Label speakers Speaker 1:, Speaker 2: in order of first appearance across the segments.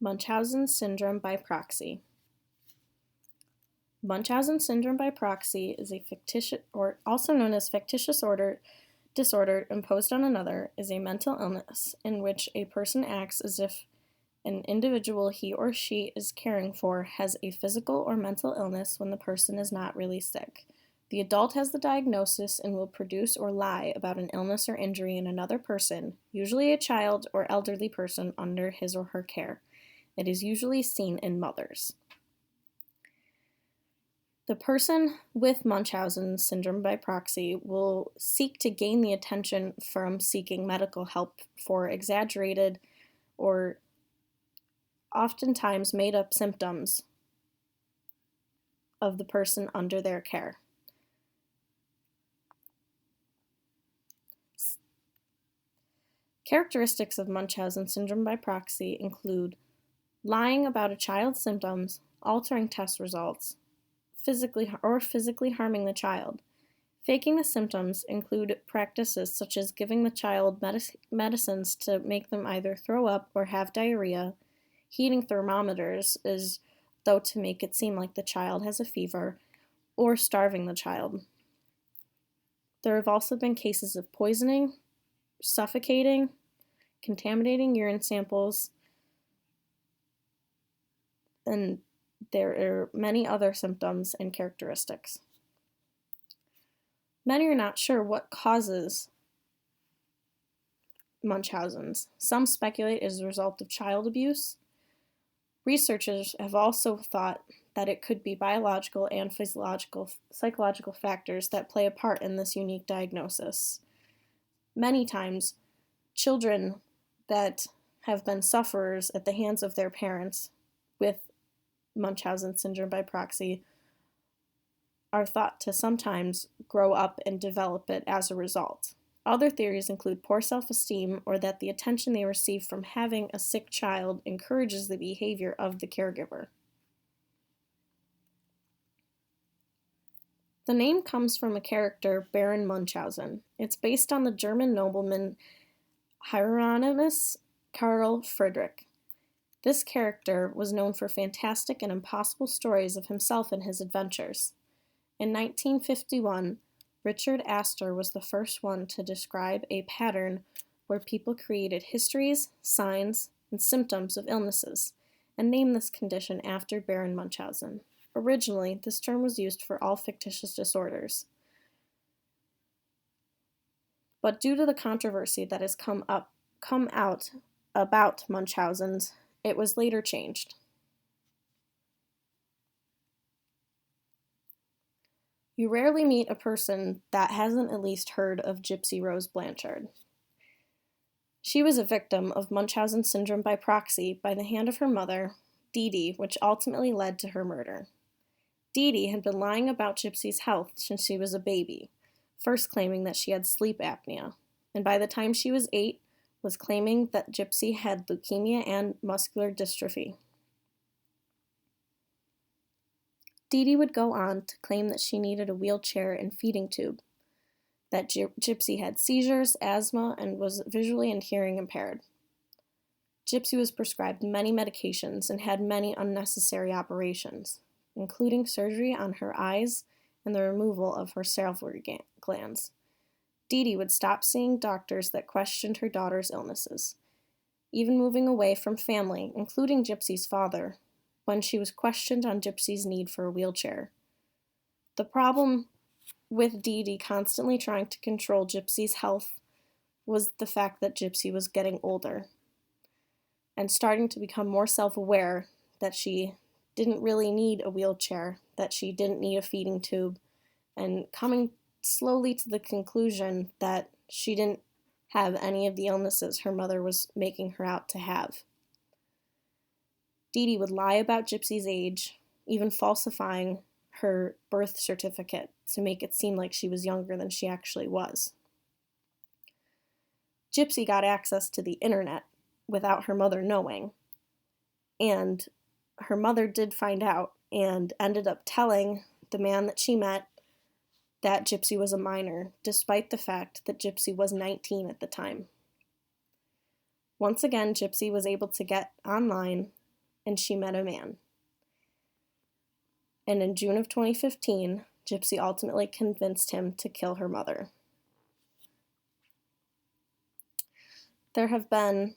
Speaker 1: Munchausen syndrome by proxy. Munchausen syndrome by proxy is a fictitious, or also known as fictitious disorder imposed on another, is a mental illness in which a person acts as if an individual he or she is caring for has a physical or mental illness when the person is not really sick. The adult has the diagnosis and will produce or lie about an illness or injury in another person, usually a child or elderly person under his or her care. It is usually seen in mothers. The person with Munchausen syndrome by proxy will seek to gain the attention from seeking medical help for exaggerated or oftentimes made-up symptoms of the person under their care. Characteristics of Munchausen syndrome by proxy include lying about a child's symptoms, altering test results, physically harming the child. Faking the symptoms include practices such as giving the child medicines to make them either throw up or have diarrhea, heating thermometers as though to make it seem like the child has a fever, or starving the child. There have also been cases of poisoning, suffocating, contaminating urine samples, and there are many other symptoms and characteristics. Many are not sure what causes Munchausen's. Some speculate it is a result of child abuse. Researchers have also thought that it could be biological and psychological factors that play a part in this unique diagnosis. Many times, children that have been sufferers at the hands of their parents with Munchausen syndrome by proxy are thought to sometimes grow up and develop it as a result. Other theories include poor self-esteem or that the attention they receive from having a sick child encourages the behavior of the caregiver. The name comes from a character, Baron Munchausen. It's based on the German nobleman Hieronymus Karl Friedrich. This character was known for fantastic and impossible stories of himself and his adventures. In 1951, Richard Astor was the first one to describe a pattern where people created histories, signs, and symptoms of illnesses, and named this condition after Baron Munchausen. Originally, this term was used for all fictitious disorders. But due to the controversy that has come out about Munchausen's, it was later changed. You rarely meet a person that hasn't at least heard of Gypsy Rose Blanchard. She was a victim of Munchausen syndrome by proxy by the hand of her mother, Dee Dee, which ultimately led to her murder. Dee Dee had been lying about Gypsy's health since she was a baby, first claiming that she had sleep apnea, and by the time she was 8, was claiming that Gypsy had leukemia and muscular dystrophy. Dee Dee would go on to claim that she needed a wheelchair and feeding tube, that Gypsy had seizures, asthma, and was visually and hearing impaired. Gypsy was prescribed many medications and had many unnecessary operations, including surgery on her eyes and the removal of her salivary glands. Dee Dee would stop seeing doctors that questioned her daughter's illnesses, even moving away from family, including Gypsy's father, when she was questioned on Gypsy's need for a wheelchair. The problem with Dee Dee constantly trying to control Gypsy's health was the fact that Gypsy was getting older and starting to become more self-aware that she didn't really need a wheelchair, that she didn't need a feeding tube, and coming slowly to the conclusion that she didn't have any of the illnesses her mother was making her out to have. Dee Dee would lie about Gypsy's age, even falsifying her birth certificate to make it seem like she was younger than she actually was. Gypsy got access to the internet without her mother knowing, and her mother did find out and ended up telling the man that she met that Gypsy was a minor, despite the fact that Gypsy was 19 at the time. Once again, Gypsy was able to get online and she met a man. And in June of 2015, Gypsy ultimately convinced him to kill her mother. There have been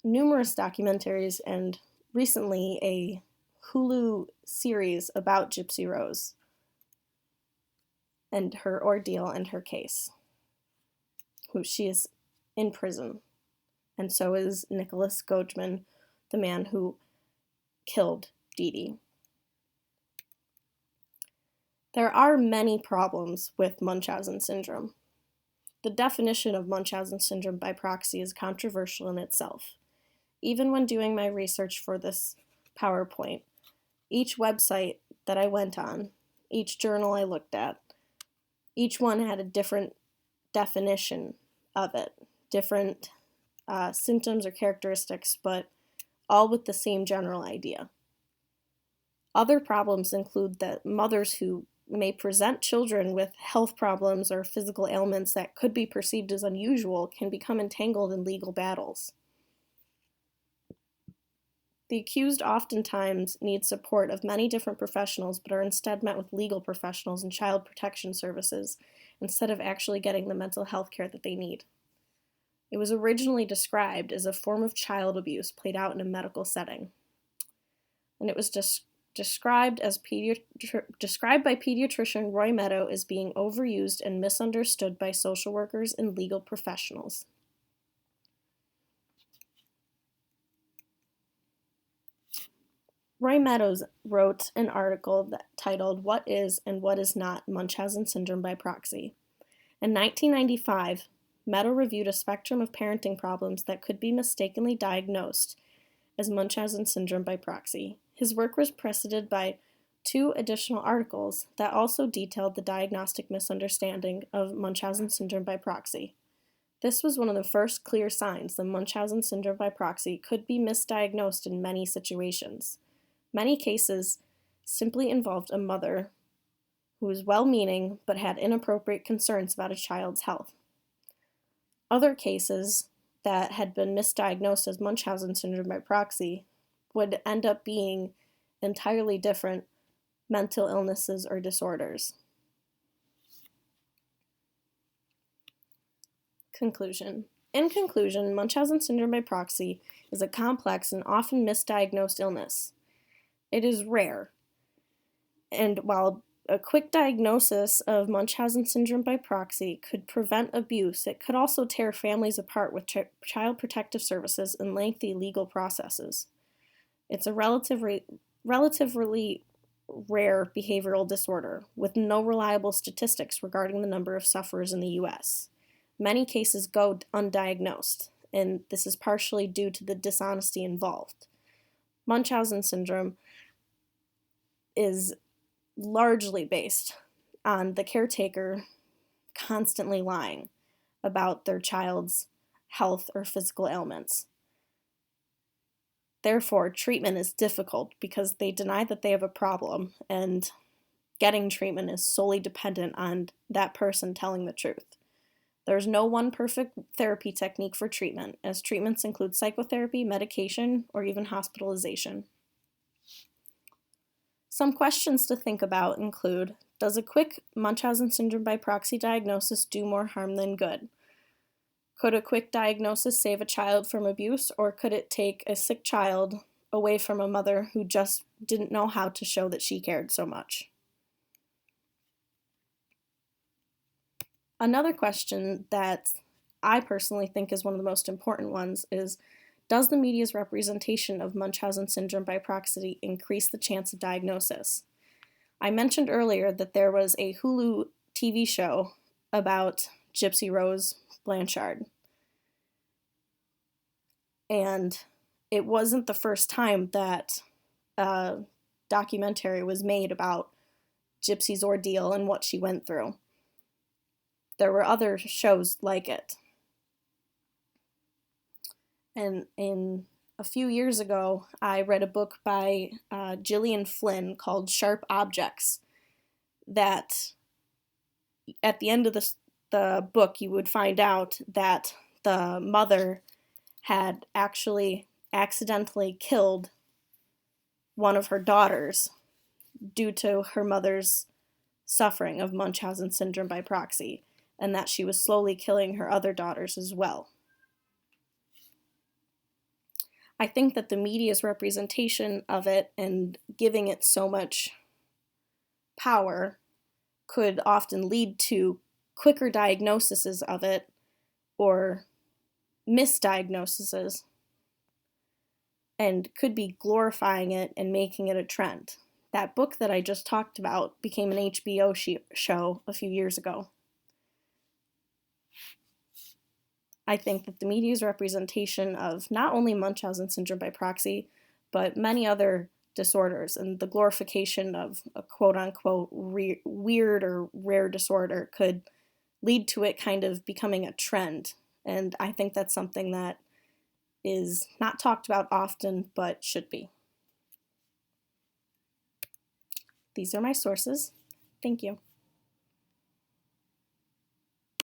Speaker 1: numerous documentaries and recently a Hulu series about Gypsy Rose and her ordeal and her case. She is in prison, and so is Nicholas Gochman, the man who killed Dee Dee. There are many problems with Munchausen syndrome. The definition of Munchausen syndrome by proxy is controversial in itself. Even when doing my research for this PowerPoint, each website that I went on, each journal I looked at, each one had a different definition of it, different symptoms or characteristics, but all with the same general idea. Other problems include that mothers who may present children with health problems or physical ailments that could be perceived as unusual can become entangled in legal battles. The accused oftentimes need support of many different professionals, but are instead met with legal professionals and child protection services instead of actually getting the mental health care that they need. It was originally described as a form of child abuse played out in a medical setting. And it was described by pediatrician Roy Meadow as being overused and misunderstood by social workers and legal professionals. Roy Meadows wrote an article titled "What is and What is Not Munchausen Syndrome by Proxy." In 1995, Meadow reviewed a spectrum of parenting problems that could be mistakenly diagnosed as Munchausen syndrome by proxy. His work was preceded by 2 additional articles that also detailed the diagnostic misunderstanding of Munchausen syndrome by proxy. This was one of the first clear signs that Munchausen syndrome by proxy could be misdiagnosed in many situations. Many cases simply involved a mother who was well-meaning but had inappropriate concerns about a child's health. Other cases that had been misdiagnosed as Munchausen syndrome by proxy would end up being entirely different mental illnesses or disorders. Conclusion. In conclusion, Munchausen syndrome by proxy is a complex and often misdiagnosed illness. It is rare, and while a quick diagnosis of Munchausen syndrome by proxy could prevent abuse, it could also tear families apart with child protective services and lengthy legal processes. It's a relatively rare behavioral disorder with no reliable statistics regarding the number of sufferers in the U.S. Many cases go undiagnosed, and this is partially due to the dishonesty involved. Munchausen syndrome is largely based on the caretaker constantly lying about their child's health or physical ailments. Therefore, treatment is difficult because they deny that they have a problem, and getting treatment is solely dependent on that person telling the truth. There's no one perfect therapy technique for treatment, as treatments include psychotherapy, medication, or even hospitalization. Some questions to think about include, does a quick Munchausen syndrome by proxy diagnosis do more harm than good? Could a quick diagnosis save a child from abuse, or could it take a sick child away from a mother who just didn't know how to show that she cared so much? Another question that I personally think is one of the most important ones is, does the media's representation of Munchausen syndrome by proxy increase the chance of diagnosis? I mentioned earlier that there was a Hulu TV show about Gypsy Rose Blanchard. And it wasn't the first time that a documentary was made about Gypsy's ordeal and what she went through. There were other shows like it. And in a few years ago, I read a book by Gillian Flynn called Sharp Objects, that at the end of the book you would find out that the mother had actually accidentally killed one of her daughters due to her mother's suffering of Munchausen syndrome by proxy, and that she was slowly killing her other daughters as well. I think that the media's representation of it and giving it so much power could often lead to quicker diagnoses of it or misdiagnoses, and could be glorifying it and making it a trend. That book that I just talked about became an HBO show a few years ago. I think that the media's representation of not only Munchausen syndrome by proxy, but many other disorders and the glorification of a quote-unquote weird or rare disorder could lead to it kind of becoming a trend. And I think that's something that is not talked about often, but should be. These are my sources. Thank you.